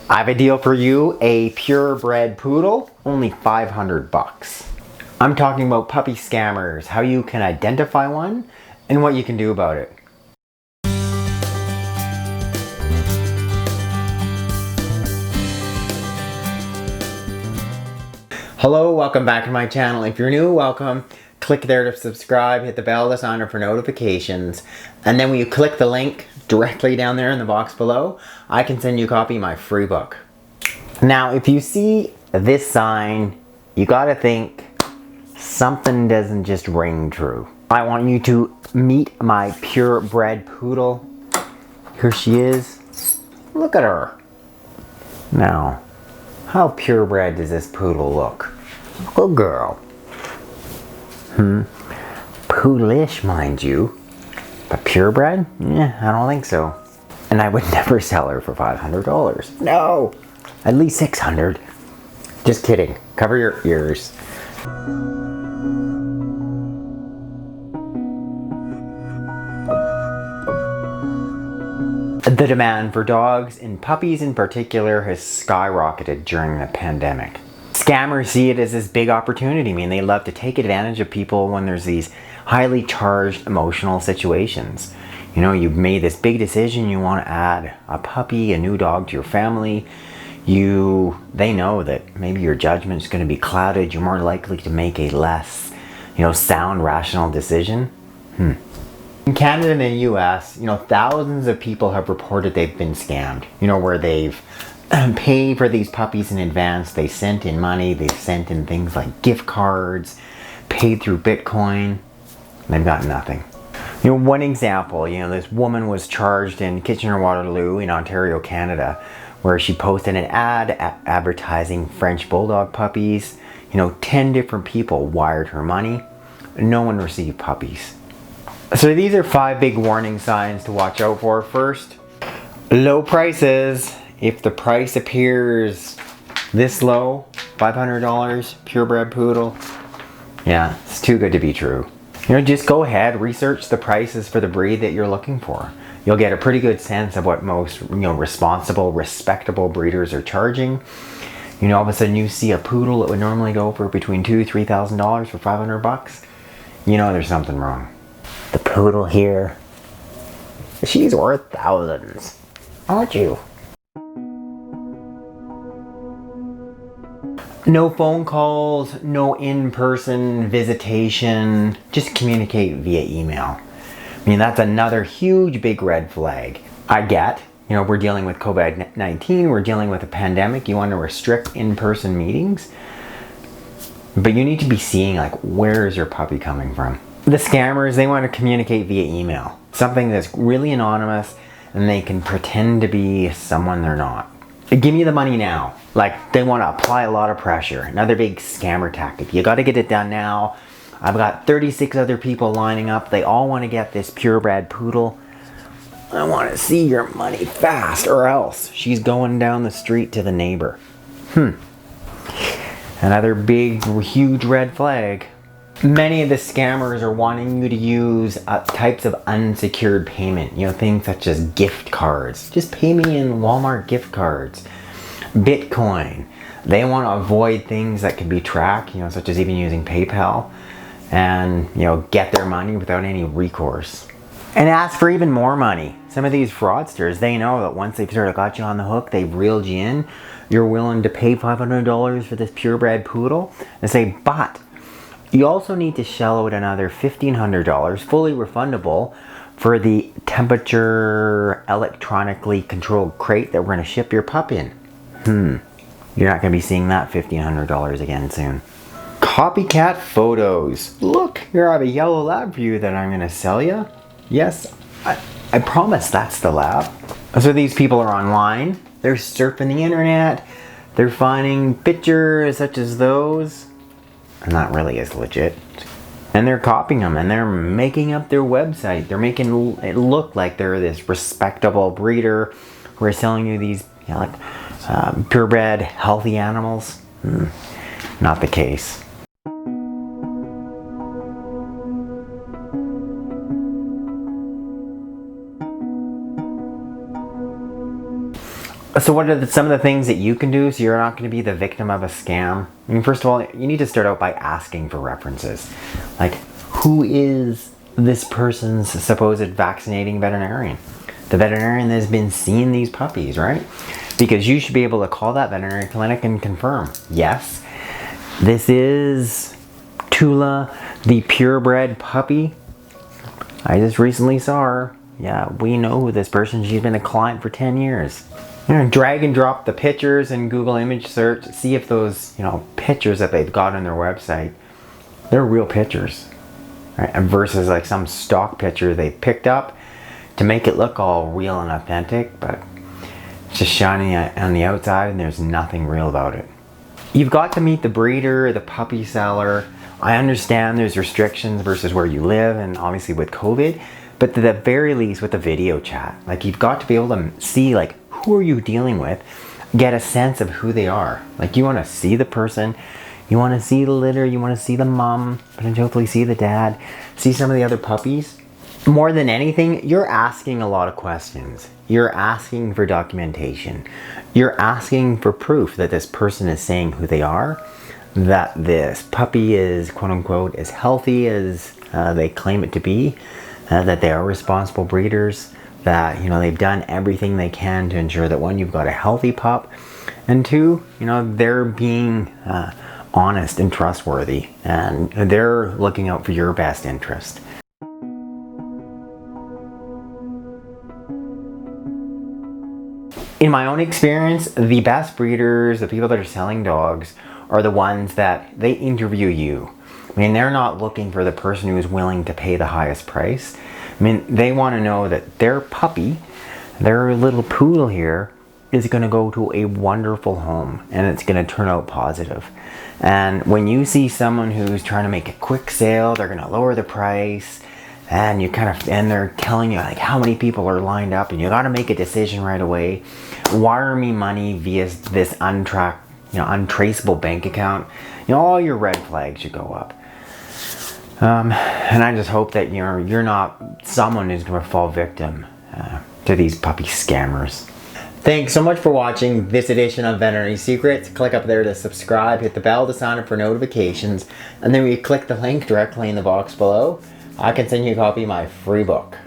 I have a deal for you, a purebred poodle, only 500 bucks. I'm talking about puppy scammers, how you can identify one, and what you can do about it. Hello, welcome back to my channel. If you're new, welcome. Click there to subscribe, hit the bell to sign up for notifications, and then when you click the link directly down there in the box below, I can send you a copy of my free book. Now, if you see this sign, you gotta think something doesn't just ring true. I want you to meet my purebred poodle. Here she is. Look at her. Now, how purebred does this poodle look? Good girl. Poodlish, mind you. But purebred? Yeah, I don't think so. And I would never sell her for $500. No! At least $600. Just kidding. Cover your ears. The demand for dogs, and puppies in particular, has skyrocketed during the pandemic. Scammers see it as this big opportunity. I mean, they love to take advantage of people when there's these highly charged emotional situations. You know, you've made this big decision, you want to add a puppy, a new dog to your family. They know that maybe your judgment is going to be clouded. You're more likely to make a less, sound, rational decision. In Canada and the US, thousands of people have reported they've been scammed. Where they've paid for these puppies in advance. They sent in money. They've sent in things like gift cards, paid through Bitcoin. They've got nothing. One example, this woman was charged in Kitchener-Waterloo in Ontario, Canada, where she posted an ad advertising French Bulldog puppies. 10 different people wired her money. No one received puppies. So these are 5 big warning signs to watch out for. First, low prices. If the price appears this low, $500, purebred poodle, yeah, it's too good to be true. Just go ahead, research the prices for the breed that you're looking for. You'll get a pretty good sense of what most, responsible, respectable breeders are charging. All of a sudden you see a poodle that would normally go for between $2,000 to $3,000 for 500 bucks. There's something wrong. The poodle here, she's worth thousands, aren't you? No phone calls, no in-person visitation, just communicate via email. That's another huge big red flag. I get, we're dealing with COVID-19, we're dealing with a pandemic, you want to restrict in-person meetings, but you need to be seeing where is your puppy coming from? The scammers, they want to communicate via email. Something that's really anonymous and they can pretend to be someone they're not. Give me the money now. They want to apply a lot of pressure. Another big scammer tactic. You got to get it done now. I've got 36 other people lining up. They all want to get this purebred poodle. I want to see your money fast or else she's going down the street to the neighbor. Another big, huge red flag. Many of the scammers are wanting you to use types of unsecured payment. Things such as gift cards. Just pay me in Walmart gift cards. Bitcoin. They want to avoid things that can be tracked, such as even using PayPal. And, get their money without any recourse. And ask for even more money. Some of these fraudsters, they know that once they've sort of got you on the hook, they've reeled you in, you're willing to pay $500 for this purebred poodle. And say, but you also need to shell out another $1,500, fully refundable, for the temperature electronically controlled crate that we're going to ship your pup in. You're not going to be seeing that $1,500 again soon. Copycat photos. Look, here I have a yellow lab for you that I'm going to sell you. Yes, I promise that's the lab. So these people are online. They're surfing the internet. They're finding pictures such as those. Not really as legit. And they're copying them and they're making up their website. They're making it look like they're this respectable breeder who are selling you these purebred healthy animals. Not the case. So what are some of the things that you can do so you're not going to be the victim of a scam? I mean, first of all, you need to start out by asking for references. Like, who is this person's supposed vaccinating veterinarian? The veterinarian that's been seeing these puppies, right? Because you should be able to call that veterinary clinic and confirm, yes, this is Tula, the purebred puppy. I just recently saw her. Yeah, we know who this person. She's been a client for 10 years. Drag and drop the pictures in Google image search. See if those, pictures that they've got on their website, they're real pictures, right? And versus like some stock picture they picked up to make it look all real and authentic, but it's just shiny on the outside and there's nothing real about it. You've got to meet the breeder, the puppy seller. I understand there's restrictions versus where you live and obviously with COVID, but at the very least with the video chat, like you've got to be able to see like who are you dealing with, get a sense of who they are. Like you want to see the person, you want to see the litter, you want to see the mom, but hopefully see the dad, see some of the other puppies. More than anything, you're asking a lot of questions. You're asking for documentation. You're asking for proof that this person is saying who they are, that this puppy is quote unquote as healthy as they claim it to be, that they are responsible breeders, that they've done everything they can to ensure that one, you've got a healthy pup, and two, they're being honest and trustworthy, and they're looking out for your best interest. In my own experience, the best breeders, the people that are selling dogs, are the ones that they interview you. I mean, they're not looking for the person who's willing to pay the highest price. I mean, they want to know that their puppy, their little poodle here, is going to go to a wonderful home and it's going to turn out positive. And when you see someone who's trying to make a quick sale, they're going to lower the price, and and they're telling you like how many people are lined up and you got to make a decision right away, wire me money via this untraceable bank account, all your red flags should go up. And I just hope that you're not someone who's going to fall victim to these puppy scammers. Thanks so much for watching this edition of Veterinary Secrets. Click up there to subscribe, hit the bell to sign up for notifications, and then when you click the link directly in the box below, I can send you a copy of my free book.